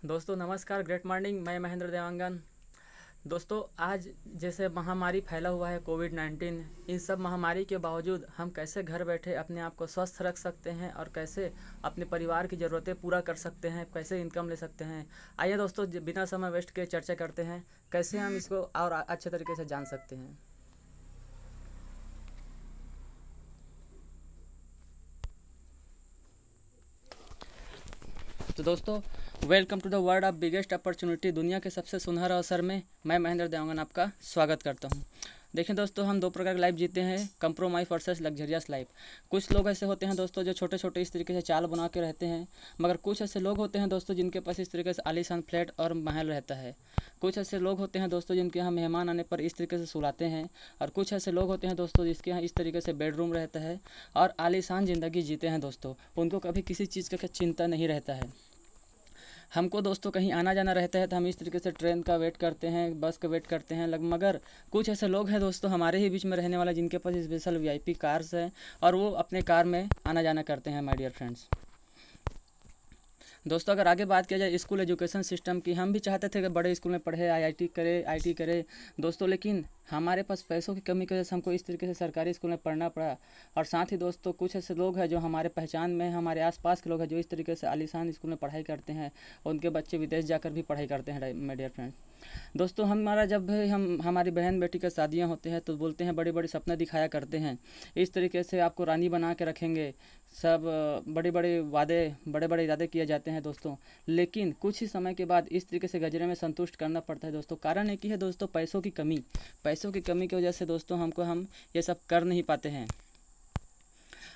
दोस्तों नमस्कार, great morning. मैं महेंद्र देवांगन। दोस्तों आज जैसे महामारी फैला हुआ है कोविड-19, इन सब महामारी के बावजूद हम कैसे घर बैठे अपने आप को स्वस्थ रख सकते हैं और कैसे अपने परिवार की ज़रूरतें पूरा कर सकते हैं, कैसे इनकम ले सकते हैं। आइए दोस्तों बिना समय वेस्ट के चर्चा करते हैं कैसे हम इसको और अच्छे तरीके से जान सकते हैं। तो दोस्तों welcome to the world of biggest opportunity. दुनिया के सबसे सुनहरा अवसर में मैं महेंद्र देवांगन आपका स्वागत करता हूं। देखिए दोस्तों, हम दो प्रकार की लाइफ जीते हैं, कंप्रोमाइज वर्सेस लग्जरियस लाइफ। कुछ लोग ऐसे होते हैं दोस्तों जो छोटे छोटे इस तरीके से चाल बना के रहते हैं, मगर कुछ ऐसे लोग होते हैं दोस्तों जिनके पास इस तरीके से आलीशान फ्लैट और महल रहता है। कुछ ऐसे लोग होते हैं दोस्तों जिनके यहाँ मेहमान आने पर इस तरीके से सुलाते हैं, और कुछ ऐसे लोग होते हैं दोस्तों जिसके यहाँ इस तरीके से बेडरूम रहता है और आलीशान ज़िंदगी जीते हैं दोस्तों। उनको कभी किसी चीज़ का चिंता नहीं रहता है। हमको दोस्तों कहीं आना जाना रहता है तो हम इस तरीके से ट्रेन का वेट करते हैं, बस का वेट करते हैं, मगर कुछ ऐसे लोग हैं दोस्तों हमारे ही बीच में रहने वाले जिनके पास स्पेशल वीआईपी कार्स हैं और वो अपने कार में आना जाना करते हैं। माय डियर फ्रेंड्स, दोस्तों अगर आगे बात किया जाए स्कूल एजुकेशन सिस्टम की, हम भी चाहते थे कि बड़े स्कूल में पढ़े, आईआईटी करे दोस्तों, लेकिन हमारे पास पैसों की कमी की वजह से हमको इस तरीके से सरकारी स्कूल में पढ़ना पड़ा। और साथ ही दोस्तों कुछ ऐसे लोग हैं जो हमारे पहचान में, हमारे आसपास के लोग हैं जो इस तरीके से आलीशान स्कूल में पढ़ाई करते हैं, उनके बच्चे विदेश जाकर भी पढ़ाई करते हैं। माय डियर फ्रेंड, दोस्तों हमारा जब भी हमारी बहन बेटी का शादियां होते हैं तो बोलते हैं, बड़े बड़े सपने दिखाया करते हैं, इस तरीके से आपको रानी बना के रखेंगे, सब बड़े बड़े इरादे किए जाते हैं दोस्तों। लेकिन कुछ ही समय के बाद इस तरीके से गजरे में संतुष्ट करना पड़ता है दोस्तों। कारण एक ही है दोस्तों, पैसों की कमी की वजह से दोस्तों हम ये सब कर नहीं पाते हैं।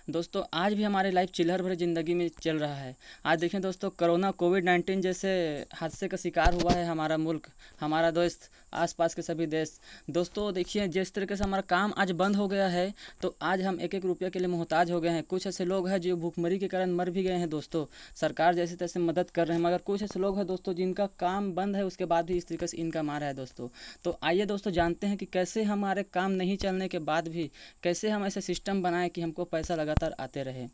दोस्तों आज भी हमारी लाइफ चिल्हर भरी ज़िंदगी में चल रहा है। आज देखें दोस्तों, कोविड-19 जैसे हादसे का शिकार हुआ है हमारा मुल्क, हमारा दोस्त, आसपास के सभी देश। दोस्तों देखिए, जिस तरीके से हमारा काम आज बंद हो गया है तो आज हम एक एक रुपये के लिए मोहताज हो गए हैं। कुछ ऐसे लोग हैं जो भूखमरी के कारण मर भी गए हैं दोस्तों, सरकार जैसे तैसे मदद कर रहे हैं, मगर कुछ ऐसे लोग हैं दोस्तों जिनका काम बंद है उसके बाद भी इस तरीके से इनकम आ रहा है दोस्तों। तो आइए दोस्तों जानते हैं कि कैसे हमारे काम नहीं चलने के बाद भी कैसे हम ऐसे सिस्टम बनाएं कि हमको पैसा लगातार आते रहे।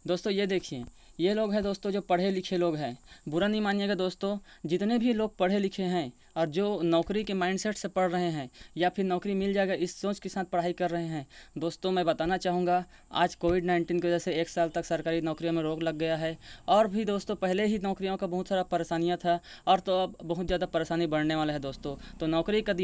दोस्तों ये देखिए, ये लोग हैं दोस्तों जो पढ़े लिखे लोग हैं। बुरा नहीं मानिएगा दोस्तों, जितने भी लोग पढ़े लिखे हैं और जो नौकरी के माइंडसेट से पढ़ रहे हैं या फिर नौकरी मिल जाएगा इस सोच के साथ पढ़ाई कर रहे हैं, दोस्तों मैं बताना चाहूँगा आज कोविड-19 की वजह से 1 साल तक सरकारी नौकरियों में रोक लग गया है। और भी दोस्तों पहले ही नौकरियों का बहुत सारा परेशानियाँ था और तो अब बहुत ज़्यादा परेशानी बढ़ने वाला है दोस्तों। तो नौकरी का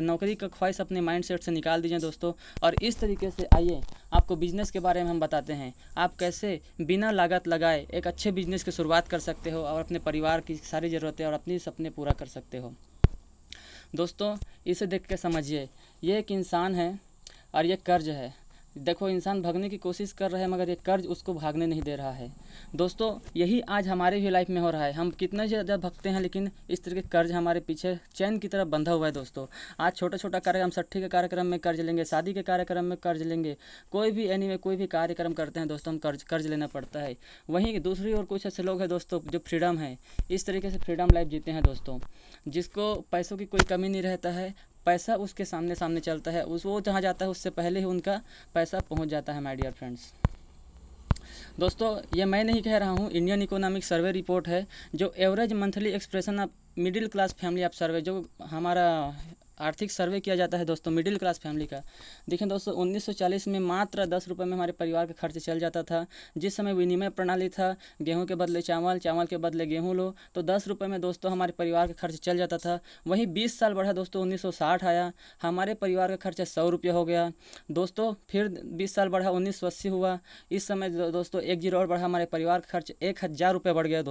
नौकरी का ख्वाहिश अपने माइंडसेट से निकाल दीजिए दोस्तों। और इस तरीके से आइए आपको बिजनेस के बारे में हम बताते हैं, आप कैसे बिना लागत लगाए एक अच्छे बिजनेस की शुरुआत कर सकते हो और अपने परिवार की सारी ज़रूरतें और अपने सपने पूरा कर सकते हो। दोस्तों इसे देख के समझिए, ये एक इंसान है और ये कर्ज है। देखो, इंसान भागने की कोशिश कर रहा है मगर ये कर्ज उसको भागने नहीं दे रहा है। दोस्तों यही आज हमारे भी लाइफ में हो रहा है। हम कितना ज़्यादा भगते हैं लेकिन इस तरह के कर्ज हमारे पीछे चैन की तरह बंधा हुआ है दोस्तों। आज छोटा छोटा कार्यक्रम, छठी के कार्यक्रम में कर्ज लेंगे, शादी के कार्यक्रम में कर्ज लेंगे, कोई भी कार्यक्रम करते हैं दोस्तों, हम कर्ज लेना पड़ता है। वहीं दूसरी ओर कुछ ऐसे लोग हैं दोस्तों जो फ्रीडम है, इस तरीके से फ्रीडम लाइफ जीते हैं दोस्तों, जिसको पैसों की कोई कमी नहीं रहता है। पैसा उसके सामने सामने चलता है, वो जहाँ जाता है उससे पहले ही उनका पैसा पहुंच जाता है। माय डियर फ्रेंड्स, दोस्तों ये मैं नहीं कह रहा हूँ, इंडियन इकोनॉमिक सर्वे रिपोर्ट है जो average monthly expression of middle class family of सर्वे, जो हमारा आर्थिक सर्वे किया जाता है दोस्तों मिडिल क्लास फैमिली का। देखें दोस्तों 1940 में मात्र 10 रुपये में हमारे परिवार का खर्च चल जाता था। जिस समय विनिमय प्रणाली था, गेहूं के बदले चावल, चावल के बदले गेहूं लो, तो 10 रुपये में दोस्तों हमारे परिवार का खर्च चल जाता था। वहीं 20 साल बढ़ा दोस्तों, 1960 आया, हमारे परिवार का खर्चा 100 रुपये हो गया दोस्तों। फिर 20 साल बढ़ा, 1980 हुआ, इस समय दोस्तों 1 जीरो और बढ़ा, हमारे परिवार का खर्च 1000 रुपये बढ़ गया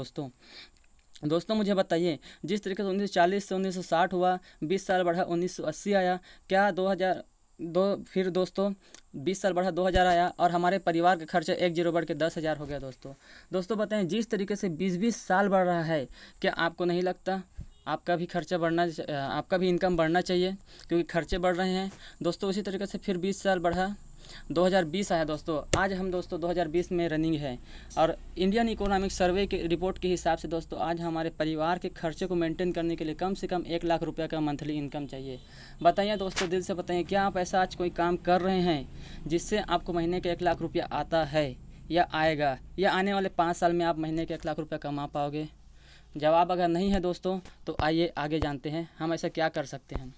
दोस्तों मुझे बताइए, जिस तरीके से 1940 से 1960 हुआ, 20 साल बढ़ा, 1980 आया, क्या 2002 फिर दोस्तों 20 साल बढ़ा 2000 आया और हमारे परिवार का खर्चा 1 जीरो बढ़ के 10,000 हो गया दोस्तों बताएं, जिस तरीके से 20-20 साल बढ़ रहा है, क्या आपको नहीं लगता आपका भी आपका भी इनकम बढ़ना चाहिए, क्योंकि खर्चे बढ़ रहे हैं दोस्तों। उसी तरीके से फिर 20 साल बढ़ा, 2020 आया दोस्तों। आज हम दोस्तों 2020 में रनिंग है और इंडियन इकोनॉमिक सर्वे के रिपोर्ट के हिसाब से दोस्तों आज हमारे परिवार के खर्चे को मेंटेन करने के लिए कम से कम 1 लाख रुपये का मंथली इनकम चाहिए। बताइए दोस्तों, दिल से बताइए, क्या आप ऐसा आज कोई काम कर रहे हैं जिससे आपको महीने के 1 लाख रुपया आता है या आएगा, या आने वाले 5 साल में आप महीने के 1 लाख रुपया कमा पाओगे? जवाब अगर नहीं है दोस्तों तो आइए आगे जानते हैं हम ऐसा क्या कर सकते हैं।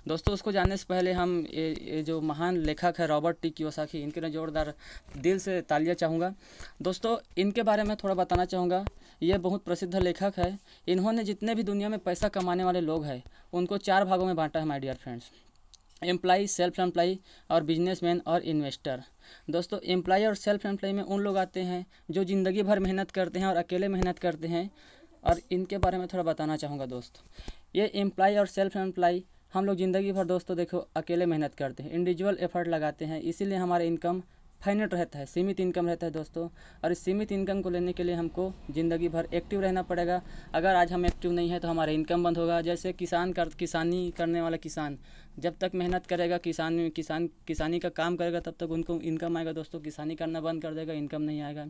दोस्तों उसको जानने से पहले हम ये जो महान लेखक है रॉबर्ट टी कियोसाकी, इनके लिए जोरदार दिल से तालियां चाहूँगा। दोस्तों इनके बारे में थोड़ा बताना चाहूँगा। ये बहुत प्रसिद्ध लेखक है। इन्होंने जितने भी दुनिया में पैसा कमाने वाले लोग हैं उनको 4 भागों में बांटा है my dear friends. Employ, self employ और बिजनेसमैन और इन्वेस्टर। दोस्तों एम्प्लॉय और सेल्फ एम्प्लॉय में उन लोग आते हैं जो ज़िंदगी भर मेहनत करते हैं और अकेले मेहनत करते हैं, और इनके बारे में थोड़ा बताना चाहूँगा दोस्त। ये एम्प्लॉय और सेल्फ एम्प्लॉय हम लोग ज़िंदगी भर दोस्तों देखो अकेले मेहनत करते हैं, इंडिविजुअल एफर्ट लगाते हैं, इसीलिए हमारा इनकम फाइनेट रहता है, सीमित इनकम रहता है दोस्तों। और इस सीमित इनकम को लेने के लिए हमको ज़िंदगी भर एक्टिव रहना पड़ेगा। अगर आज हम एक्टिव नहीं है तो हमारा इनकम बंद होगा। जैसे किसानी करने वाला किसान जब तक मेहनत करेगा, किसानी का काम करेगा, तब तक उनको इनकम आएगा दोस्तों। किसानी करना बंद कर देगा, इनकम नहीं आएगा।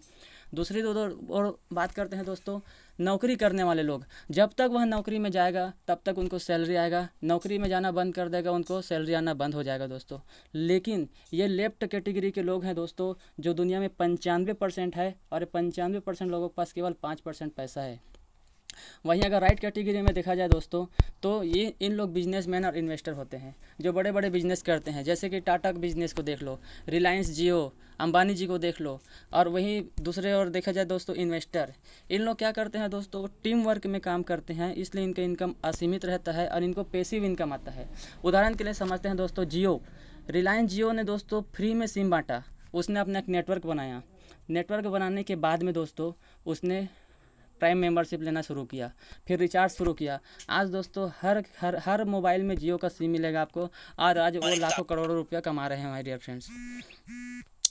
दूसरी और बात करते हैं दोस्तों, नौकरी करने वाले लोग जब तक वह नौकरी में जाएगा तब तक उनको सैलरी आएगा। नौकरी में जाना बंद कर देगा, उनको सैलरी आना बंद हो जाएगा दोस्तों। लेकिन ये लेफ्ट कैटेगरी के लोग हैं दोस्तों, जो दुनिया में 95% है, और 95% लोगों के पास केवल 5% पैसा है। वहीं अगर राइट कैटेगरी में देखा जाए दोस्तों, तो ये इन लोग बिजनेसमैन और इन्वेस्टर होते हैं जो बड़े बड़े बिजनेस करते हैं। जैसे कि टाटा बिजनेस को देख लो, रिलायंस जियो, अंबानी जी को देख लो। और वहीं दूसरे ओर देखा जाए दोस्तों इन्वेस्टर, इन लोग क्या करते हैं दोस्तों, टीम वर्क में काम करते हैं, इसलिए इनका इनकम असीमित रहता है और इनको पैसिव इनकम आता है। उदाहरण के लिए समझते हैं दोस्तों, जियो, रिलायंस जियो ने दोस्तों फ्री में सिम बांटा। उसने अपना एक नेटवर्क बनाया। नेटवर्क बनाने के बाद में दोस्तों उसने प्राइम मेंबरशिप लेना शुरू किया, फिर रिचार्ज शुरू किया। आज दोस्तों हर मोबाइल में जियो का सिम मिलेगा आपको, और आज वो लाखों करोड़ों रुपया कमा रहे हैं माय डियर फ्रेंड्स।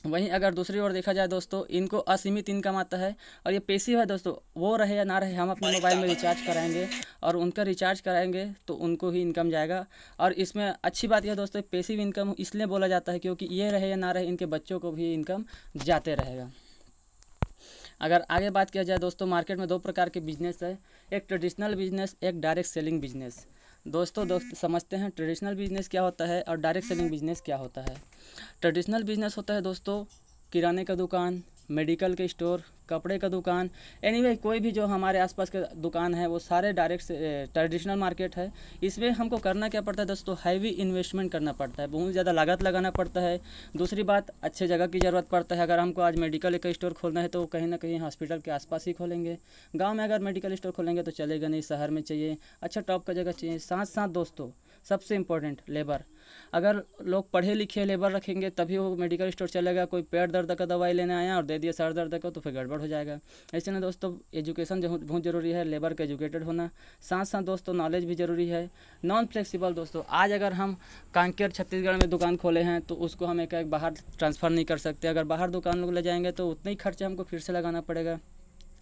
वहीं अगर दूसरी ओर देखा जाए दोस्तों, इनको असीमित इनकम आता है और ये पैसिव है दोस्तों। वो रहे या ना रहे, हम अपने मोबाइल में रिचार्ज कराएंगे और उनका रिचार्ज कराएंगे तो उनको ही इनकम जाएगा। और इसमें अच्छी बात यह दोस्तों, पैसिव इनकम इसलिए बोला जाता है क्योंकि ये रहे या ना रहे, इनके बच्चों को भी इनकम जाते रहेगा। अगर आगे बात किया जाए दोस्तों, मार्केट में 2 प्रकार के बिजनेस है, एक ट्रेडिशनल बिजनेस, एक डायरेक्ट सेलिंग बिजनेस। दोस्तों समझते हैं ट्रेडिशनल बिजनेस क्या होता है और डायरेक्ट सेलिंग बिजनेस क्या होता है। ट्रेडिशनल बिजनेस होता है दोस्तों किराने का दुकान, मेडिकल के स्टोर, कपड़े का दुकान, एनीवे कोई भी जो हमारे आसपास के दुकान है वो सारे डायरेक्ट ट्रेडिशनल मार्केट है। इसमें हमको करना क्या पड़ता है दोस्तों, हैवी इन्वेस्टमेंट करना पड़ता है, बहुत ज़्यादा लागत लगाना पड़ता है। दूसरी बात, अच्छे जगह की ज़रूरत पड़ता है। अगर हमको आज मेडिकल का स्टोर खोलना है तो कहीं ना कहीं हॉस्पिटल के आसपास ही खोलेंगे। गाँव में अगर मेडिकल स्टोर खोलेंगे तो चलेगा नहीं, शहर में चाहिए, अच्छा टॉप का जगह चाहिए। साथ साथ दोस्तों सबसे इम्पोर्टेंट लेबर, अगर लोग पढ़े लिखे लेबर रखेंगे तभी वो मेडिकल स्टोर चलेगा। कोई पेट दर्द का दवाई लेने आया और दे दिया सर दर्द का, तो फिर गड़बड़ हो जाएगा। ऐसे ना दोस्तों एजुकेशन जो बहुत ज़रूरी है, लेबर का एजुकेटेड होना, साथ साथ दोस्तों नॉलेज भी ज़रूरी है। नॉन फ्लेक्सिबल दोस्तों, आज अगर हम कांकेर छत्तीसगढ़ में दुकान खोले हैं तो उसको हम एक बाहर ट्रांसफ़र नहीं कर सकते। अगर बाहर दुकान लोग ले जाएंगे तो उतना ही खर्चा हमको फिर से लगाना पड़ेगा।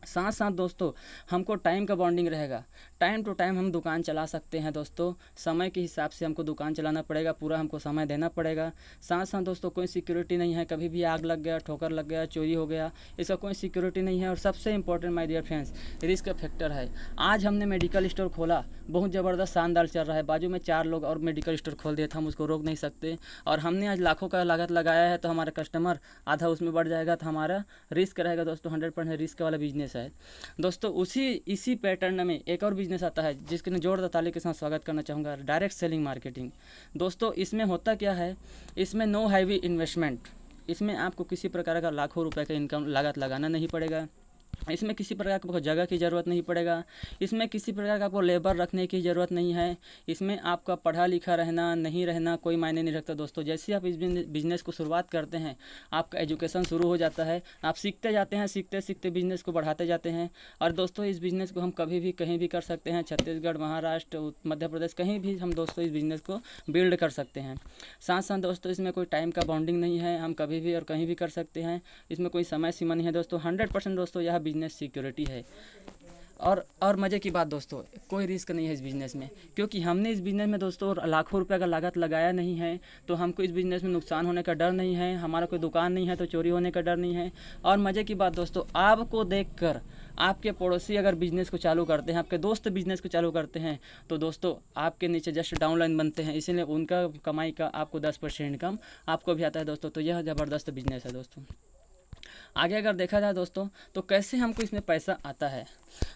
साथ साथ दोस्तों हमको टाइम का बॉन्डिंग रहेगा, टाइम टू टाइम हम दुकान चला सकते हैं दोस्तों। समय के हिसाब से हमको दुकान चलाना पड़ेगा, पूरा हमको समय देना पड़ेगा। साथ साथ दोस्तों कोई सिक्योरिटी नहीं है, कभी भी आग लग गया, ठोकर लग गया, चोरी हो गया, इसका कोई सिक्योरिटी नहीं है। और सबसे important my dear friends, risk factor है। आज हमने मेडिकल स्टोर खोला, बहुत ज़बरदस्त शानदार चल रहा है, बाजू में 4 लोग और मेडिकल स्टोर खोल दिया था, हम उसको रोक नहीं सकते। और हमने आज लाखों का लागत लगाया है तो हमारा कस्टमर आधा उसमें बढ़ जाएगा, तो हमारा रिस्क रहेगा दोस्तों। 100% रिस्क वाला बिजनेस है दोस्तों। इसी पैटर्न में एक और बिजनेस आता है जिसके मैं जोरदार ताली के साथ स्वागत करना चाहूँगा, डायरेक्ट सेलिंग मार्केटिंग। दोस्तों इसमें होता क्या है, इसमें नो हैवी इन्वेस्टमेंट, इसमें आपको किसी प्रकार का लाखों रुपए का इनकम लागत लगाना नहीं पड़ेगा। इसमें किसी प्रकार की जगह की ज़रूरत नहीं पड़ेगा, इसमें किसी प्रकार का आपको लेबर रखने की ज़रूरत नहीं है, इसमें आपका पढ़ा लिखा रहना नहीं रहना कोई मायने नहीं रखता दोस्तों। जैसे आप इस बिज़नेस को शुरुआत करते हैं, आपका एजुकेशन शुरू हो जाता है, आप सीखते जाते हैं, सीखते सीखते बिज़नेस को बढ़ाते जाते हैं। और दोस्तों इस बिज़नेस को हम कभी भी कहीं भी कर सकते हैं, छत्तीसगढ़, महाराष्ट्र, मध्य प्रदेश, कहीं भी हम दोस्तों इस बिज़नेस को बिल्ड कर सकते हैं। साथ साथ दोस्तों इसमें कोई टाइम का बॉन्डिंग नहीं है, हम कभी भी और कहीं भी कर सकते हैं, इसमें कोई समय सीमा नहीं है दोस्तों। 100% दोस्तों यह बिजनेस सिक्योरिटी है। और मज़े की बात दोस्तों, कोई रिस्क नहीं है इस बिज़नेस में, क्योंकि हमने इस बिज़नेस में दोस्तों लाखों रुपए का लागत लगाया नहीं है, तो हमको इस बिज़नेस में नुकसान होने का डर नहीं है। हमारा कोई दुकान नहीं है तो चोरी होने का डर नहीं है। और मज़े की बात दोस्तों, आपको देखकर आपके पड़ोसी अगर बिज़नेस को चालू करते हैं, आपके दोस्त बिज़नेस को चालू करते हैं, तो दोस्तों आपके नीचे जस्ट डाउनलाइन बनते हैं, इसीलिए उनका कमाई का आपको 10% इनकम आपको भी आता है दोस्तों। तो यह ज़बरदस्त बिज़नेस है दोस्तों। आगे अगर देखा जाए दोस्तों तो कैसे हमको इसमें पैसा आता है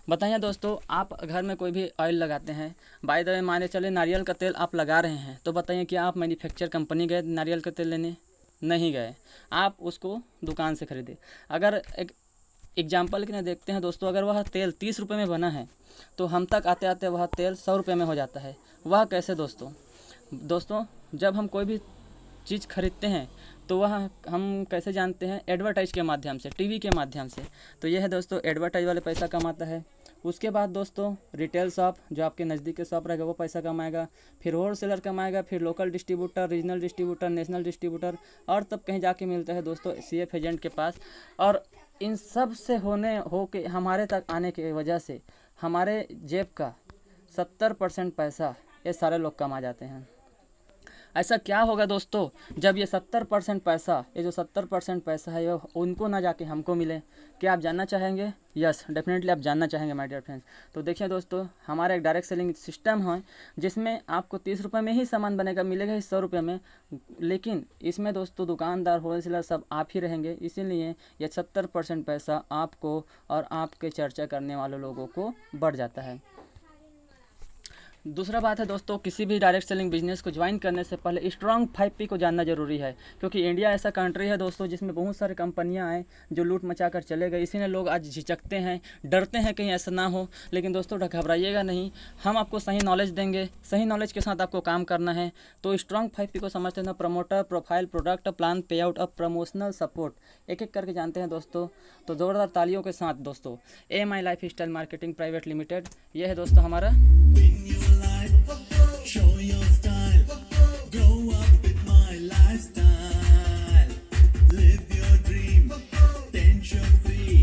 बताइए दोस्तों। आप घर में कोई भी ऑयल लगाते हैं, बाय द वे माने चले नारियल का तेल आप लगा रहे हैं, तो बताइए कि आप मैन्युफैक्चर कंपनी गए नारियल का तेल लेने? नहीं गए, आप उसको दुकान से खरीदे। अगर एक एग्जाम्पल के लिए देखते हैं दोस्तों, अगर वह तेल 30 रुपये में बना है तो हम तक आते आते वह तेल 100 रुपये में हो जाता है। वह कैसे दोस्तों जब हम कोई भी चीज़ खरीदते हैं तो वह हम कैसे जानते हैं? एडवर्टाइज के माध्यम से, टीवी के माध्यम से। तो यह है दोस्तों एडवर्टाइज वाले पैसा कमाता है। उसके बाद दोस्तों रिटेल शॉप, जो आपके नज़दीक के शॉप रहेगा वो पैसा कमाएगा, फिर होल सेलर कमाएगा, फिर local distributor, regional distributor, national distributor, और तब कहीं जाके मिलता है दोस्तों CF एजेंट के पास। और इन सब से हो के हमारे तक आने की वजह से हमारे जेब का 70% पैसा ये सारे लोग कमा जाते हैं। ऐसा क्या होगा दोस्तों जब ये 70% पैसा, ये जो 70% पैसा है ये उनको ना जाके हमको मिले? क्या आप जानना चाहेंगे? यस, डेफिनेटली आप जानना चाहेंगे माय डियर फ्रेंड्स। तो देखिए दोस्तों, हमारा एक डायरेक्ट सेलिंग सिस्टम है जिसमें आपको 30 रुपये में ही सामान बनेगा, मिलेगा ही 100 रुपये में, लेकिन इसमें दोस्तों दुकानदार, होलसेलर सब आप ही रहेंगे। इसीलिए ये 70% पैसा आपको और आपके चर्चा करने वाले लोगों को बढ़ जाता है। दूसरा बात है दोस्तों, किसी भी डायरेक्ट सेलिंग बिजनेस को ज्वाइन करने से पहले स्ट्रॉन्ग 5P को जानना जरूरी है, क्योंकि इंडिया ऐसा कंट्री है दोस्तों जिसमें बहुत सारी कंपनियां हैं जो लूट मचा कर चले गए। इसीलिए लोग आज झिझकते हैं, डरते हैं कहीं ऐसा ना हो। लेकिन दोस्तों घबराइएगा नहीं, हम आपको सही नॉलेज देंगे, सही नॉलेज के साथ आपको काम करना है। तो स्ट्रॉन्ग 5P को समझते हैं, प्रमोटर, प्रोफाइल, प्रोडक्ट, प्लान, पे आउट, अब प्रमोशनल सपोर्ट, एक एक करके जानते हैं दोस्तों। तो जोरदार तालियों के साथ दोस्तों AMI life style marketing private limited, यह है दोस्तों हमारा Show your style, grow up with my lifestyle. Live your dream, tension free,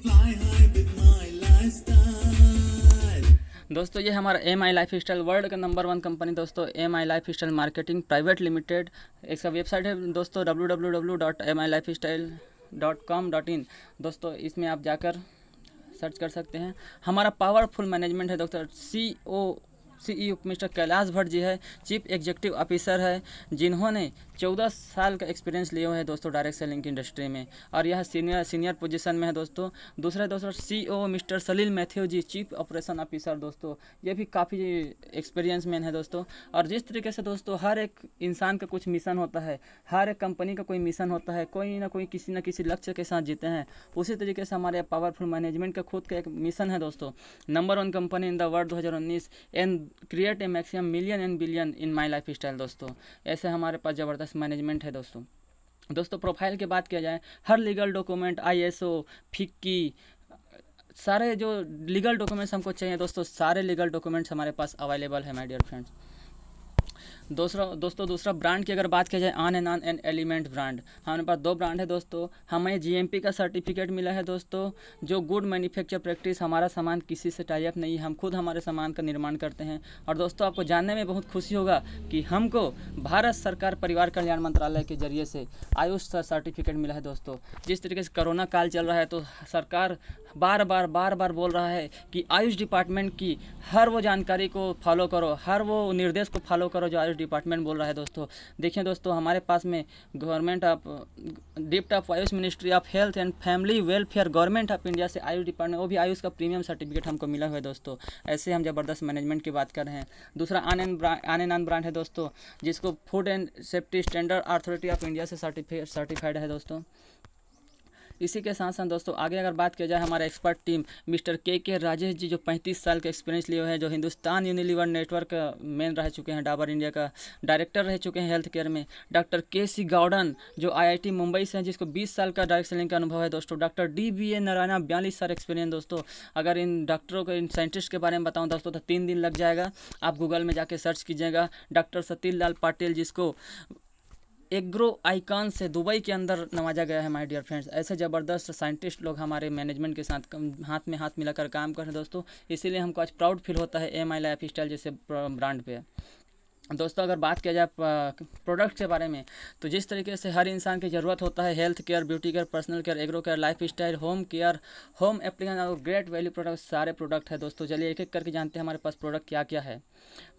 fly high with my lifestyle. दोस्तों ये हमारा AMI लाइफ स्टाइल वर्ल्ड का नंबर 1 कंपनी दोस्तों AMI life style marketing private limited. इसका वेबसाइट है दोस्तों www.amilifestyle.com.in। दोस्तों इसमें आप जाकर सर्च कर सकते हैं। हमारा पावरफुल मैनेजमेंट है दोस्तों, CEO मिस्टर कैलाश भट्ट जी है, चीफ एग्जीक्यूटिव ऑफिसर है, जिन्होंने 14 साल का एक्सपीरियंस लिए हुए हैं दोस्तों डायरेक्ट सेलिंग की इंडस्ट्री में, और यह सीनियर पोजीशन में है दोस्तों। दूसरा दोस्तों CEO मिस्टर सलील मैथ्यू जी, चीफ ऑपरेशन ऑफिसर दोस्तों, ये भी काफ़ी एक्सपीरियंस मैन है दोस्तों। और जिस तरीके से दोस्तों हर एक इंसान का कुछ मिशन होता है, हर एक कंपनी का कोई मिशन होता है, कोई ना कोई किसी न किसी लक्ष्य के साथ जीते हैं, उसी तरीके से हमारे पावरफुल मैनेजमेंट का खुद का एक मिशन है दोस्तों, number 1 company in the world 2019 and create a maximum million and billion in my life style दोस्तों। ऐसे हमारे पास ज़बरदस्त मैनेजमेंट है दोस्तों। प्रोफाइल की बात किया जाए, हर लीगल डॉक्यूमेंट, ISO, फिक्की, सारे जो लीगल डॉक्यूमेंट्स हमको चाहिए दोस्तों, सारे लीगल डॉक्यूमेंट्स हमारे पास अवेलेबल है माय डियर फ्रेंड्स। दूसरा ब्रांड की अगर बात किया जाए, ऑन एंड एलिमेंट ब्रांड, हमारे पास 2 ब्रांड है दोस्तों। हमें GMP का सर्टिफिकेट मिला है दोस्तों, जो गुड मैन्युफैक्चर प्रैक्टिस, हमारा सामान किसी से टाई अप नहीं, हम खुद हमारे सामान का निर्माण करते हैं। और दोस्तों आपको जानने में बहुत खुशी होगा कि हमको भारत सरकार परिवार कल्याण मंत्रालय के जरिए से आयुष सर्टिफिकेट मिला है दोस्तों। जिस तरीके से कोरोना काल चल रहा है तो सरकार बार बार बोल रहा है कि आयुष डिपार्टमेंट की हर वो जानकारी को फॉलो करो, हर वो निर्देश को फॉलो करो जो आयुष डिपार्टमेंट बोल रहा है दोस्तों। देखिए दोस्तों, हमारे पास में government of dept of Ayush, ministry of health and family welfare, government of India से आयुष डिपार्टमेंट, वो भी आयुष का प्रीमियम सर्टिफिकेट हमको मिला हुआ है दोस्तों। ऐसे हम ज़बरदस्त मैनेजमेंट की बात कर रहे हैं। दूसरा आन एंड ब्रांड है दोस्तों, जिसको food and safety standard authority of India से सर्टिफाइड है दोस्तों। इसी के साथ साथ दोस्तों आगे अगर बात किया जाए, हमारा एक्सपर्ट टीम मिस्टर के राजेश जी, जो 35 साल का एक्सपीरियंस लिए हुए हैं, जो हिंदुस्तान यूनिलीवर नेटवर्क मेन रह चुके हैं, डाबर इंडिया का डायरेक्टर रह चुके हैं हेल्थ केयर में। डॉक्टर KC गौडन, जो IIT मुंबई से हैं, जिसको 20 साल का डायरेक्ट सेलिंग का अनुभव है दोस्तों। डॉक्टर DBA नारायण, 42 साल एक्सपीरियंस दोस्तों। अगर इन डॉक्टरों को, इन साइंटिस्ट के बारे में बताऊँ दोस्तों तो 3 दिन लग जाएगा, आप गूगल में जाके सर्च कीजिएगा। डॉक्टर सतील लाल पाटिल, जिसको एग्रो आइकॉन से दुबई के अंदर नवाजा गया है माय डियर फ्रेंड्स। ऐसे ज़बरदस्त साइंटिस्ट लोग हमारे मैनेजमेंट के साथ हाथ में हाथ मिलाकर काम कर रहे हैं दोस्तों। इसीलिए हमको आज प्राउड फील होता है AMI लाइफ स्टाइल जैसे ब्रांड पे। दोस्तों अगर बात किया जाए प्रोडक्ट के बारे में, तो जिस तरीके से हर इंसान की ज़रूरत होता है, health care, beauty care, personal care, agro care, life style, home care, home application और ग्रेट वैल्यू प्रोडक्ट, सारे प्रोडक्ट है दोस्तों। चलिए एक एक करके जानते हैं हमारे पास प्रोडक्ट क्या क्या है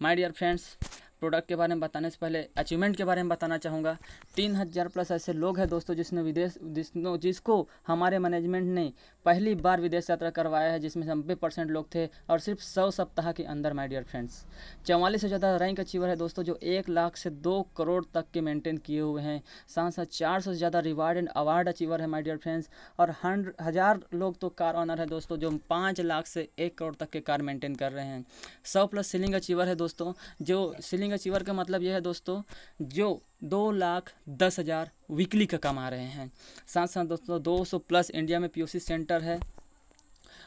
माय डियर फ्रेंड्स। प्रोडक्ट के बारे में बताने से पहले अचीवमेंट के बारे में बताना चाहूँगा। 3000 प्लस ऐसे लोग हैं दोस्तों जिसको हमारे मैनेजमेंट ने पहली बार विदेश यात्रा करवाया है, जिसमें 90% लोग थे और सिर्फ 100 सप्ताह के अंदर माय डियर फ्रेंड्स। 44 से ज़्यादा रैंक अचीवर है दोस्तों, जो 1 लाख से 2 करोड़ तक के मेंटेन किए हुए हैं। साथ साथ 400 से ज़्यादा रिवार्ड एंड अवार्ड अचीवर है माय डियर फ्रेंड्स। और 1000 लोग तो कार ऑनर है दोस्तों, जो 5 लाख से 1 करोड़ तक के कार मेंटेन कर रहे हैं। 100 प्लस सीलिंग अचीवर है दोस्तों, जो सीलिंग अचीवर का मतलब यह है दोस्तों जो 2,10,000 वीकली का कमा रहे हैं। साथ साथ दोस्तों 200 प्लस इंडिया में पीओसी सेंटर है।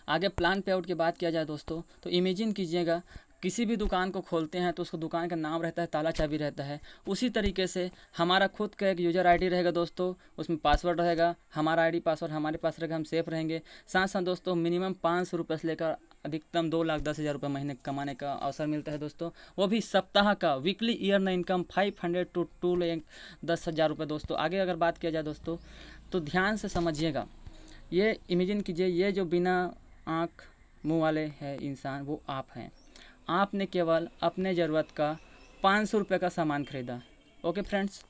आगे प्लान पे आउट की बात किया जाए दोस्तों, तो इमेजिन कीजिएगा किसी भी दुकान को खोलते हैं तो उसको दुकान का नाम रहता है, ताला चाबी रहता है। उसी तरीके से हमारा खुद का एक यूज़र आईडी रहेगा दोस्तों, उसमें पासवर्ड रहेगा, हमारा आईडी पासवर्ड हमारे पास रहेगा, हम सेफ रहेंगे। साथ साथ दोस्तों मिनिमम 500 रुपये से लेकर अधिकतम 2,10,000 रुपये महीने कमाने का अवसर मिलता है दोस्तों, वो भी सप्ताह का। वीकली ईयर इनकम 500 to 2,10,000 रुपये दोस्तों। आगे अगर बात किया जाए दोस्तों तो ध्यान से समझिएगा, ये इमेजिन कीजिए, ये जो बिना आँख मुँह वाले है इंसान वो आप हैं। आपने केवल अपने ज़रूरत का 500 रुपये का सामान खरीदा। ओके फ्रेंड्स,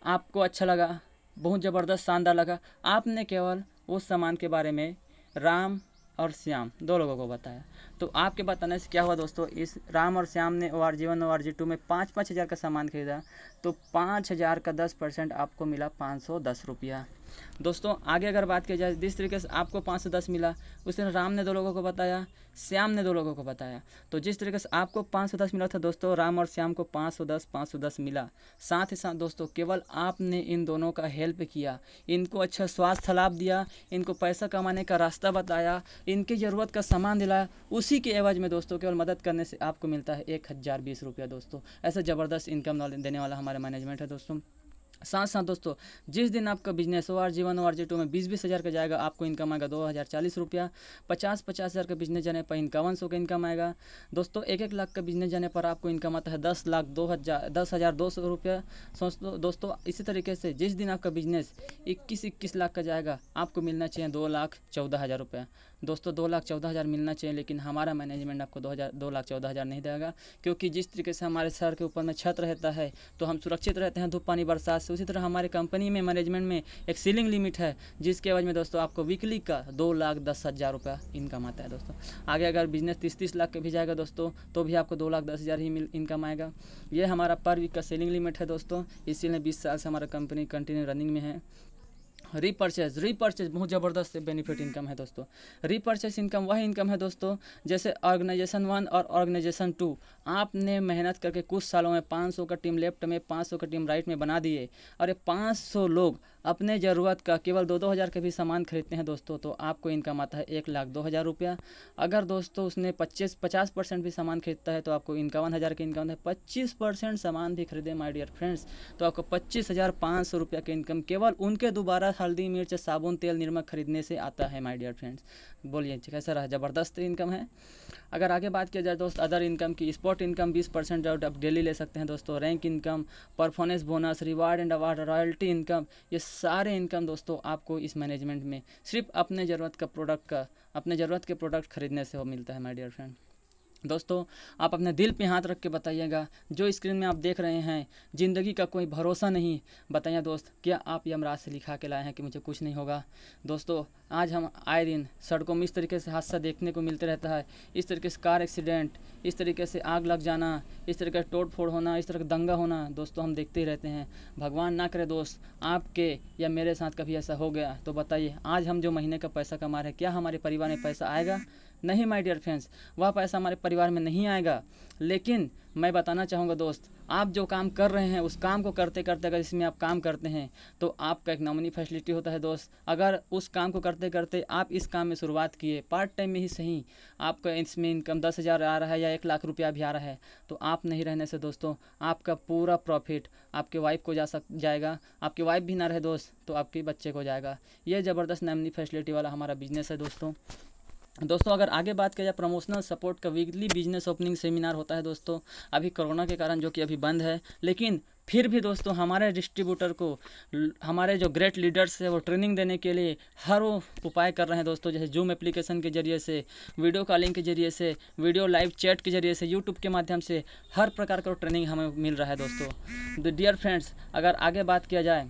आपको अच्छा लगा, बहुत ज़बरदस्त शानदार लगा। आपने केवल उस सामान के बारे में राम और श्याम 2 लोगों को बताया। तो आपके बताने से क्या हुआ दोस्तों, इस राम और श्याम ने ORG1 ORG2 में 5-5 हज़ार का सामान खरीदा, तो 5,000 का 10% आपको मिला 510 रुपया दोस्तों। आगे अगर बात की जाए, जिस तरीके से आपको 510 मिला, उस दिन राम ने 2 लोगों को बताया, श्याम ने 2 लोगों को बताया। तो जिस तरीके से आपको 510 मिला था दोस्तों, राम और श्याम को 510 मिला। साथ ही साथ दोस्तों केवल आपने इन दोनों का हेल्प किया, इनको अच्छा स्वास्थ्य लाभ दिया, इनको पैसा कमाने का रास्ता बताया, इनकी ज़रूरत का सामान दिलाया। उसी के एवज में दोस्तों केवल मदद करने से आपको मिलता है 1,020 रुपया दोस्तों। ऐसा ज़बरदस्त इनकम देने वाला हमारा मैनेजमेंट है दोस्तों। साथ साथ दोस्तों जिस दिन आपका बिजनेस ORG1 ORG2 में 20-20 हज़ार का जाएगा, आपको इनकम आएगा 2,040 रुपया। 50-50 हज़ार का बिजनेस जाने पर 5100 का इनकम आएगा दोस्तों। 1-1 लाख का बिजनेस जाने पर आपको इनकम आता है 10,200 रुपया दोस्तों। इसी तरीके से जिस दिन आपका बिजनेस 21-21 लाख का जाएगा, आपको मिलना चाहिए 2,14,000 रुपया दोस्तों। 2,14,000 मिलना चाहिए, लेकिन हमारा मैनेजमेंट आपको 2,14,000 नहीं देगा, क्योंकि जिस तरीके से हमारे सर के ऊपर में छत रहता है तो हम सुरक्षित रहते हैं धूप पानी बरसात से। उसी तरह हमारे कंपनी में मैनेजमेंट में एक सीलिंग लिमिट है, जिसके वजह में दोस्तों आपको वीकली का 2,10,000 रुपया इनकम आता है दोस्तों। आगे अगर बिजनेस 30-30 लाख का भी जाएगा दोस्तों, तो भी आपको 2,10,000 ही इनकम आएगा। ये हमारा पर वीक का सेलिंग लिमिट है दोस्तों, इसीलिए 20 साल से हमारा कंपनी कंटिन्यू रनिंग में है। रीपर्चेज बहुत ज़बरदस्त बेनिफिट इनकम है दोस्तों। रीपर्चेज इनकम वह इनकम है दोस्तों, जैसे ऑर्गेनाइजेशन 1 और ऑर्गेनाइजेशन 2 आपने मेहनत करके कुछ सालों में 500 का टीम लेफ्ट में 500 का टीम राइट में बना दिए, और ये 500 लोग अपने ज़रूरत का केवल 2-2 हज़ार के भी सामान खरीदते हैं दोस्तों, तो आपको इनकम आता है 1,02,000 रुपया। अगर दोस्तों उसने 50% भी सामान खरीदता है तो आपको 51,000 की इनकम है। 25% सामान भी खरीदे माय डियर फ्रेंड्स, तो आपको 25,500 रुपया की इनकम केवल उनके दोबारा हल्दी मिर्च साबुन तेल नमक खरीदने से आता है माय डियर फ्रेंड्स। बोलिए कैसा रहा, ज़बरदस्त इनकम है। अगर आगे बात किया जाए दोस्त अदर इनकम की, स्पॉट इनकम 20% जो आप डेली ले सकते हैं दोस्तों, rank income, performance bonus, reward and award, royalty income, ये सारे इनकम दोस्तों आपको इस मैनेजमेंट में सिर्फ अपने ज़रूरत के प्रोडक्ट खरीदने से वो मिलता है माय डियर फ्रेंड। दोस्तों आप अपने दिल पे हाथ रख के बताइएगा, जो स्क्रीन में आप देख रहे हैं, ज़िंदगी का कोई भरोसा नहीं। बताइए दोस्त, क्या आप यमराज से लिखा के लाए हैं कि मुझे कुछ नहीं होगा? दोस्तों आज हम आए दिन सड़कों में इस तरीके से हादसा देखने को मिलते रहता है, इस तरीके से कार एक्सीडेंट, इस तरीके से आग लग जाना, इस तरीके से तोड़ फोड़ होना, इस तरह का दंगा होना दोस्तों हम देखते ही रहते हैं। भगवान ना करे दोस्त आपके या मेरे साथ कभी ऐसा हो गया तो बताइए, आज हम जो महीने का पैसा कमा रहे हैं, क्या हमारे परिवार में पैसा आएगा? नहीं माय डियर फ्रेंड्स, वह पैसा हमारे परिवार में नहीं आएगा। लेकिन मैं बताना चाहूँगा दोस्त, आप जो काम कर रहे हैं उस काम को करते करते अगर इसमें आप काम करते हैं तो आपका एक नॉमिनी फैसिलिटी होता है दोस्त। अगर उस काम को करते करते आप इस काम में शुरुआत किए, पार्ट टाइम में ही सही, आपका इसमें इनकम 10,000 आ रहा है या 1,00,000 रुपया भी आ रहा है, तो आप नहीं रहने से दोस्तों आपका पूरा प्रॉफिट आपके वाइफ को जाएगा। आपकी वाइफ भी ना रहे दोस्त तो आपके बच्चे को जाएगा। ये ज़बरदस्त नॉमिनी फैसिलिटी वाला हमारा बिजनेस है दोस्तों। अगर आगे बात किया जाए प्रमोशनल सपोर्ट का वीकली बिजनेस ओपनिंग सेमिनार होता है दोस्तों। अभी कोरोना के कारण जो कि अभी बंद है, लेकिन फिर भी दोस्तों हमारे डिस्ट्रीब्यूटर को हमारे जो ग्रेट लीडर्स है वो ट्रेनिंग देने के लिए हर वो उपाय कर रहे हैं दोस्तों, जैसे जूम एप्लीकेशन के जरिए से, वीडियो कॉलिंग के जरिए से, वीडियो लाइव चैट के जरिए से, यूट्यूब के माध्यम से हर प्रकार का ट्रेनिंग हमें मिल रहा है दोस्तों। डियर फ्रेंड्स, अगर आगे बात किया जाए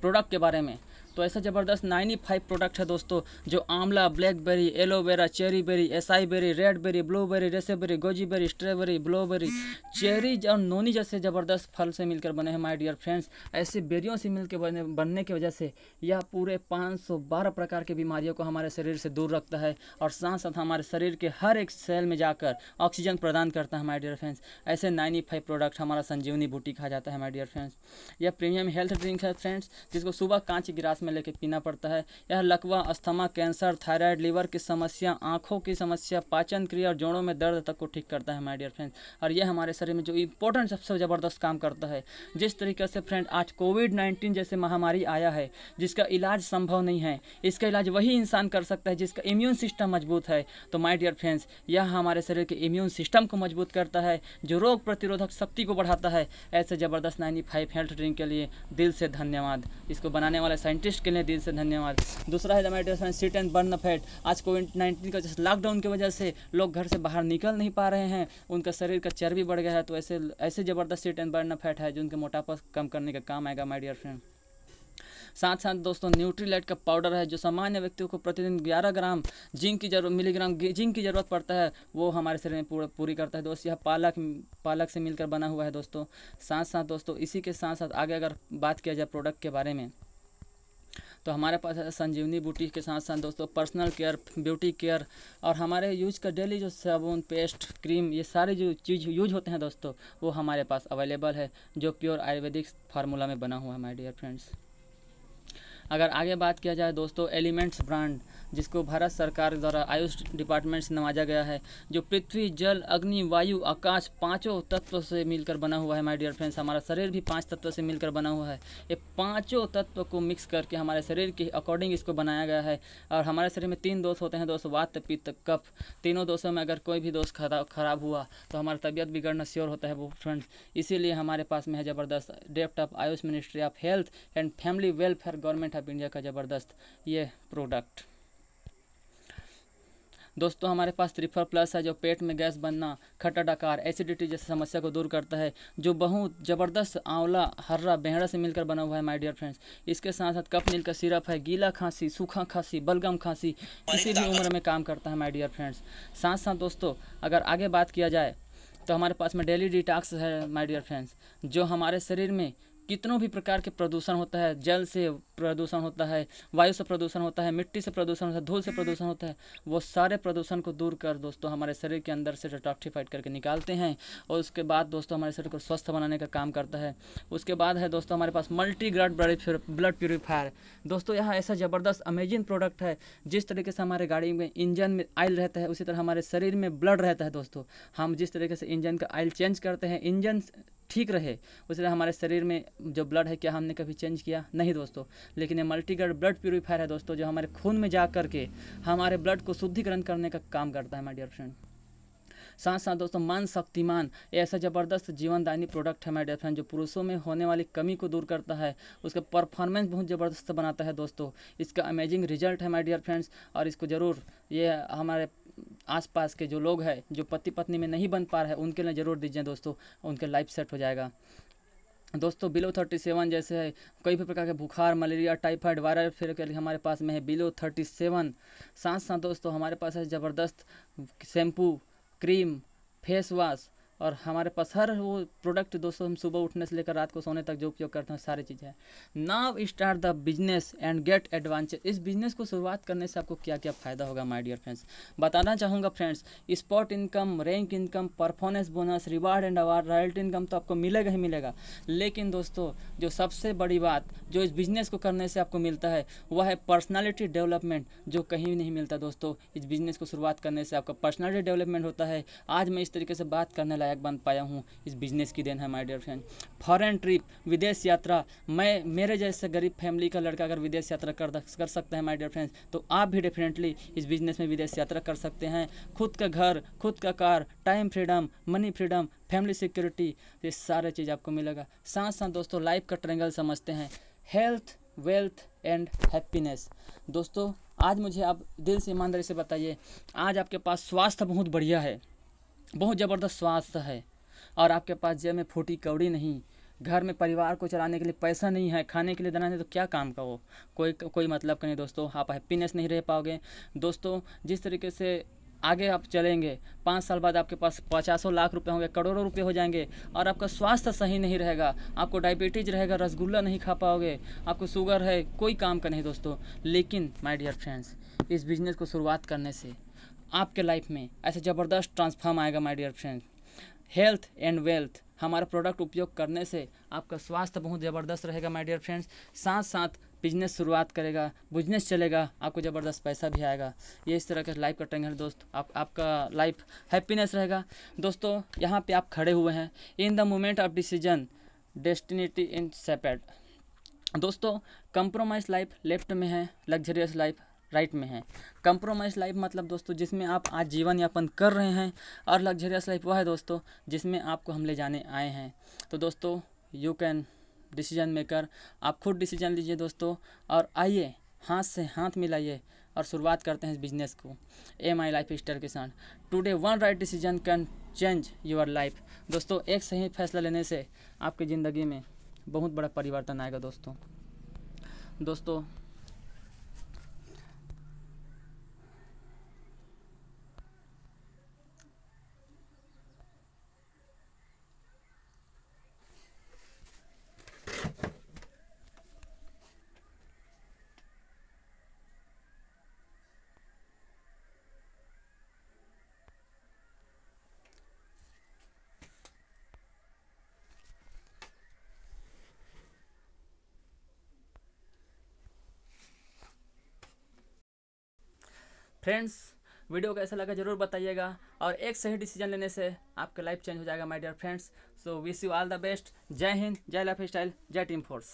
प्रोडक्ट के बारे में तो ऐसा ज़बरदस्त 95 प्रोडक्ट है दोस्तों, जो आंवला, blackberry, aloe vera, cherry berry, acai berry, red berry, blueberry, raspberry, goji berry, strawberry, blueberry, cherry और नोनी जैसे ज़बरदस्त फल से मिलकर बने हैं माय डियर फ्रेंड्स। ऐसे बेरियों से मिलकर बनने की वजह से यह पूरे 512 प्रकार की बीमारियों को हमारे शरीर से दूर रखता है और साथ साथ हमारे शरीर के हर एक सेल में जाकर ऑक्सीजन प्रदान करता है माय डियर फ्रेंड्स। ऐसे 95 प्रोडक्ट हमारा संजीवनी बूटी कहा जाता है माय डियर फ्रेंड्स। यह प्रीमियम हेल्थ ड्रिंक है फ्रेंड्स, जिसको सुबह कांच गिलास में लेके पीना पड़ता है। यह लकवा, अस्थमा, कैंसर, थायराइड, लीवर की समस्या, आंखों की समस्या, पाचन क्रिया और जोड़ों में दर्द तक को ठीक करता है माय डियर फ्रेंड्स। और यह हमारे शरीर में जो इंपॉर्टेंट सबसे ज़बरदस्त काम करता है। जिस तरीके से फ्रेंड आज कोविड-19 जैसे महामारी आया है जिसका इलाज संभव नहीं है, इसका इलाज वही इंसान कर सकता है जिसका इम्यून सिस्टम मजबूत है। तो माय डियर फ्रेंड्स, यह हमारे शरीर के इम्यून सिस्टम को मजबूत करता है, जो रोग प्रतिरोधक शक्ति को बढ़ाता है। ऐसे ज़बरदस्त 95 हेल्थ ड्रिंक के लिए दिल से धन्यवाद, इसको बनाने वाले साइंटिस्ट के लिए दिल से धन्यवाद। दूसरा है my dear friends sweat and burn fat. आज कोविड-19 का जैसे लॉकडाउन की वजह से लोग घर से बाहर निकल नहीं पा रहे हैं, उनका शरीर का चर्बी बढ़ गया है, तो ऐसे ज़बरदस्त सीट एंड बर्न फैट है जो उनके मोटापा कम करने का काम आएगा माय डियर फ्रेंड। साथ साथ दोस्तों न्यूट्रीलाइट का पाउडर है, जो सामान्य व्यक्तियों को प्रतिदिन 11 ग्राम मिलीग्राम जिंक की ज़रूरत पड़ता है, वो हमारे शरीर में पूरी करता है दोस्त। यह पालक से मिलकर बना हुआ है दोस्तों। साथ साथ दोस्तों इसी के साथ साथ आगे अगर बात किया जाए प्रोडक्ट के बारे में तो हमारे पास है संजीवनी बूटी के साथ साथ दोस्तों पर्सनल केयर, ब्यूटी केयर और हमारे यूज का डेली जो साबुन, पेस्ट, क्रीम, ये सारे जो चीज़ यूज होते हैं दोस्तों वो हमारे पास अवेलेबल है, जो प्योर आयुर्वेदिक फार्मूला में बना हुआ है माय डियर फ्रेंड्स। अगर आगे बात किया जाए दोस्तों एलिमेंट्स ब्रांड, जिसको भारत सरकार द्वारा आयुष डिपार्टमेंट से नवाजा गया है, जो पृथ्वी, जल, अग्नि, वायु, आकाश पांचों तत्वों से मिलकर बना हुआ है माय डियर फ्रेंड्स। हमारा शरीर भी 5 तत्वों से मिलकर बना हुआ है। ये पांचों तत्व को मिक्स करके हमारे शरीर के अकॉर्डिंग इसको बनाया गया है। और हमारे शरीर में 3 दोष होते हैं दोस्तों, वात, पित्त, कफ। तीनों दोषों में अगर कोई भी दोष खराब हुआ तो हमारा तबीयत बिगड़ना श्योर होता है वो फ्रेंड्स। इसीलिए हमारे पास में है ज़बरदस्त dept of Ayush ministry of health and family welfare government of India का ज़बरदस्त ये प्रोडक्ट। दोस्तों हमारे पास 3++ है, जो पेट में गैस बनना, खट्टा डकार, एसिडिटी जैसी समस्या को दूर करता है, जो बहुत ज़बरदस्त आंवला, हर्रा, बेहड़ा से मिलकर बना हुआ है माय डियर फ्रेंड्स। इसके साथ साथ कफ नील का सिरप है, गीला खांसी, सूखा खांसी, बलगम खांसी, किसी भी उम्र में काम करता है माय डियर फ्रेंड्स। साथ साथ दोस्तों अगर आगे बात किया जाए तो हमारे पास में डेली डिटॉक्स है माय डियर फ्रेंड्स, जो हमारे शरीर में कितनों भी प्रकार के प्रदूषण होता है, जल से प्रदूषण होता है, वायु से प्रदूषण होता है, मिट्टी से प्रदूषण होता है, धूल से प्रदूषण होता है, वो सारे प्रदूषण को दूर कर दोस्तों हमारे शरीर के अंदर से डिटॉक्सिफाइड करके निकालते हैं और उसके बाद दोस्तों हमारे शरीर को स्वस्थ बनाने का काम करता है। उसके बाद है दोस्तों हमारे पास मल्टी ग्रेड ब्लड प्यूरीफायर। दोस्तों यह ऐसा ज़बरदस्त अमेजिंग प्रोडक्ट है, जिस तरीके से हमारे गाड़ी में इंजन में ऑयल रहता है उसी तरह हमारे शरीर में ब्लड रहता है दोस्तों। हम जिस तरीके से इंजन का ऑयल चेंज करते हैं, इंजन ठीक रहे, उस तरह हमारे शरीर में जो ब्लड है क्या हमने कभी चेंज किया? नहीं दोस्तों। लेकिन ये मल्टीग्रेड ब्लड प्यूरीफायर है दोस्तों, जो हमारे खून में जा करके हमारे ब्लड को शुद्धिकरण करने का काम करता है माय डियर फ्रेंड। साथ साथ दोस्तों मन शक्तिमान, ऐसा ज़बरदस्त जीवनदायी प्रोडक्ट है माय डियर फ्रेंड, जो पुरुषों में होने वाली कमी को दूर करता है, उसका परफॉर्मेंस बहुत ज़बरदस्त बनाता है दोस्तों। इसका अमेजिंग रिजल्ट है माय डियर फ्रेंड्स, और इसको ज़रूर ये हमारे आसपास के जो लोग हैं जो पति पत्नी में नहीं बन पा रहे हैं उनके लिए ज़रूर दीजिए दोस्तों, उनके लाइफ सेट हो जाएगा। दोस्तों बिलो 37 जैसे है कई भी प्रकार के बुखार, मलेरिया, टाइफाइड, वायरल फीवर के लिए हमारे पास में है बिलो 37। साथ साथ दोस्तों हमारे पास है ज़बरदस्त शैम्पू, क्रीम, फेस वॉश और हमारे पास हर वो प्रोडक्ट दोस्तों हम सुबह उठने से लेकर रात को सोने तक जो उपयोग करते हैं सारी चीज़ें हैं। Now start the business and get advantage. इस बिजनेस को शुरुआत करने से आपको क्या क्या फ़ायदा होगा माय डियर फ्रेंड्स, बताना चाहूँगा friends. Spot income, rank income, performance bonus, reward and award, royalty income तो आपको मिलेगा ही मिलेगा। लेकिन दोस्तों जो सबसे बड़ी बात जो इस बिज़नेस को करने से आपको मिलता है वह है पर्सनैलिटी डेवलपमेंट, जो कहीं नहीं मिलता दोस्तों। इस बिज़नेस को शुरुआत करने से आपका पर्सनैलिटी डेवलपमेंट होता है। आज मैं इस तरीके से बात करने लायक बन पाया हूँ, इस बिज़नेस की देन है my dear friend. Foreign trip, विदेश यात्रा, मेरे जैसे गरीब फैमिली का लड़का अगर विदेश यात्रा कर सकता है माय डियर फ्रेंड्स, तो आप भी डेफिनेटली इस बिज़नेस में विदेश यात्रा कर सकते हैं। खुद का घर, खुद का car, time freedom, money freedom, family security, ये सारे चीज़ आपको मिलेगा। साथ साथ दोस्तों लाइफ का ट्रायंगल समझते हैं, हेल्थ, वेल्थ एंड हैप्पीनेस। दोस्तों आज मुझे आप दिल से ईमानदारी से बताइए, आज आपके पास स्वास्थ्य बहुत बढ़िया है, बहुत ज़बरदस्त स्वास्थ्य है, और आपके पास जेब में फूटी कौड़ी नहीं, घर में परिवार को चलाने के लिए पैसा नहीं है, खाने के लिए देना नहीं, तो क्या काम का वो, कोई मतलब का नहीं दोस्तों। आप हैप्पीनेस नहीं रह पाओगे दोस्तों। जिस तरीके से आगे आप चलेंगे, 5 साल बाद आपके पास 50 लाख रुपए होंगे, करोड़ों रुपए हो जाएंगे, और आपका स्वास्थ्य सही नहीं रहेगा, आपको डायबिटीज रहेगा, रसगुल्ला नहीं खा पाओगे, आपको शुगर है, कोई काम का नहीं दोस्तों। लेकिन माय डियर फ्रेंड्स, इस बिज़नेस को शुरुआत करने से आपके लाइफ में ऐसे ज़बरदस्त ट्रांसफॉर्म आएगा my dear friends. Health and wealth, हमारा प्रोडक्ट उपयोग करने से आपका स्वास्थ्य बहुत ज़बरदस्त रहेगा माय डियर फ्रेंड्स। साथ साथ बिजनेस शुरुआत करेगा, बिजनेस चलेगा, आपको ज़बरदस्त पैसा भी आएगा। ये इस तरह का लाइफ का ट्रायंगल दोस्त, आपका लाइफ हैप्पीनेस रहेगा। दोस्तों यहाँ पे आप खड़े हुए हैं, in the moment of decision destiny in shaped. दोस्तों कंप्रोमाइज लाइफ लेफ्ट में है, लग्जरियस लाइफ राइट में है। कंप्रोमाइज लाइफ मतलब दोस्तों जिसमें आप आज जीवन यापन कर रहे हैं, और लग्जरियस लाइफ वह है दोस्तों जिसमें आपको हम ले जाने आए हैं। तो दोस्तों यू कैन डिसीजन मेकर, आप खुद डिसीजन लीजिए दोस्तों, और आइए हाथ से हाथ मिलाइए और शुरुआत करते हैं इस बिज़नेस को MI लाइफ स्टाइल के साथ। Today one right decision can change your life. दोस्तों एक सही फैसला लेने से आपकी ज़िंदगी में बहुत बड़ा परिवर्तन आएगा दोस्तों। फ्रेंड्स वीडियो कैसा लगा ज़रूर बताइएगा, और एक सही डिसीजन लेने से आपका लाइफ चेंज हो जाएगा my dear friends. So wish you all the best. जय हिंद, जय लाइफ स्टाइल, जय टीम फोर्स।